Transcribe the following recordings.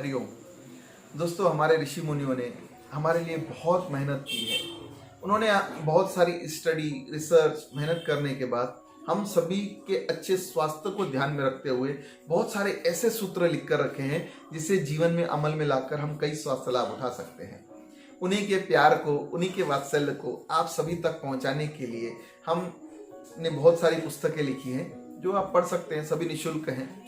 हरिओम। दोस्तों, हमारे ऋषि मुनियों ने हमारे लिए बहुत मेहनत की है। उन्होंने बहुत सारी स्टडी, रिसर्च, मेहनत करने के बाद हम सभी के अच्छे स्वास्थ्य को ध्यान में रखते हुए बहुत सारे ऐसे सूत्र लिख कर रखे हैं जिसे जीवन में अमल में लाकर हम कई स्वास्थ्य लाभ उठा सकते हैं। उन्हीं के प्यार को, उन्हीं के वात्सल्य को आप सभी तक पहुंचाने के लिए हमने बहुत सारी पुस्तकें लिखी हैं जो आप पढ़ सकते हैं, सभी निःशुल्क हैं।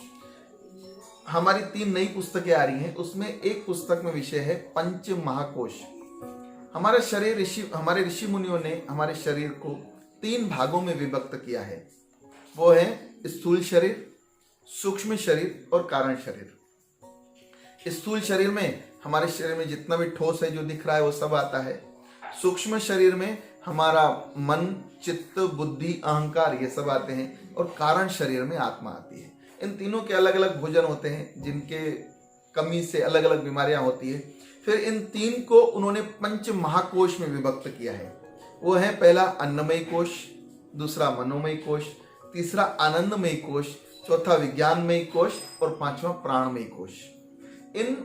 हमारी 3 नई पुस्तकें आ रही हैं। उसमें एक पुस्तक में विषय है पंच महाकोश। हमारे ऋषि मुनियों ने हमारे शरीर को 3 भागों में विभक्त किया है। वो है स्थूल शरीर, सूक्ष्म शरीर और कारण शरीर। स्थूल शरीर में हमारे शरीर में जितना भी ठोस है, जो दिख रहा है, वो सब आता है। सूक्ष्म शरीर में हमारा मन, चित्त, बुद्धि, अहंकार, ये सब आते हैं। और कारण शरीर में आत्मा आती है। इन तीनों के अलग अलग भोजन होते हैं जिनके कमी से अलग अलग बीमारियां होती है। फिर इन 3 को उन्होंने पंच महाकोश में विभक्त किया है। वो है पहला अन्नमय कोश, दूसरा मनोमय कोश, तीसरा आनंदमय कोश, चौथा विज्ञानमय कोश और 5वां प्राणमय कोश। इन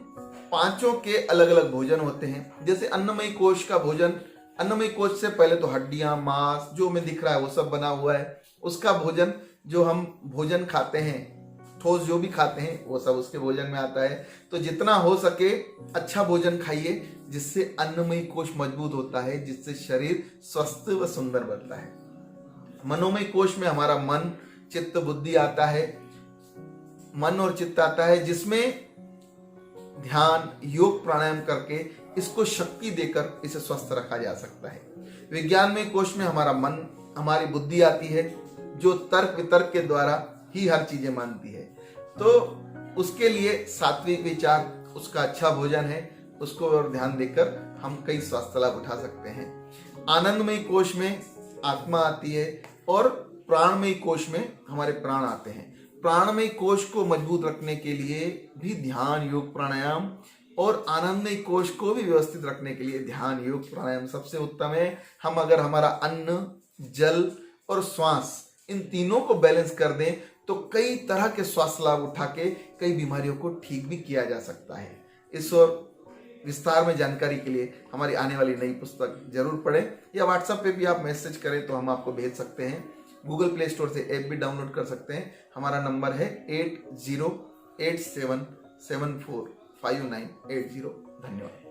5 के अलग अलग भोजन होते हैं। जैसे अन्नमय कोश का भोजन, अन्नमय कोश से पहले तो हड्डियां, मांस जो हमें दिख रहा है वो सब बना हुआ है। उसका भोजन, जो हम भोजन खाते हैं, ठोस जो भी खाते हैं, वो सब उसके भोजन में आता है। तो जितना हो सके अच्छा भोजन खाइए, जिससे अन्नमय कोश मजबूत होता है, जिससे शरीर स्वस्थ व सुंदर बनता है। मनोमय कोश में हमारा मन, चित्त, बुद्धि आता है। मन और चित्त आता है, जिसमें ध्यान, योग, प्राणायाम करके इसको शक्ति देकर इसे स्वस्थ रखा जा सकता है। विज्ञानमय कोश में हमारा मन, हमारी बुद्धि आती है, जो तर्क वितर्क के द्वारा ही हर चीजें मानती है। तो उसके लिए सात्विक विचार, उसका अच्छा भोजन है, उसको और ध्यान देकर हम कई स्वास्थ्य लाभ उठा सकते हैं। आनंदमय कोश में आत्मा आती है और प्राणमय कोश में हमारे प्राण आते हैं। प्राणमय कोश को मजबूत रखने के लिए भी ध्यान, योग, प्राणायाम, और आनंदमय कोश को भी व्यवस्थित रखने के लिए ध्यान, योग, प्राणायाम सबसे उत्तम है। हम अगर हमारा अन्न, जल और श्वास, इन तीनों को बैलेंस कर दें तो कई तरह के स्वास्थ्य लाभ उठा के कई बीमारियों को ठीक भी किया जा सकता है। इस और विस्तार में जानकारी के लिए हमारी आने वाली नई पुस्तक जरूर पढ़ें, या व्हाट्सएप पे भी आप मैसेज करें तो हम आपको भेज सकते हैं। गूगल प्ले स्टोर से ऐप भी डाउनलोड कर सकते हैं। हमारा नंबर है 8087745980। धन्यवाद।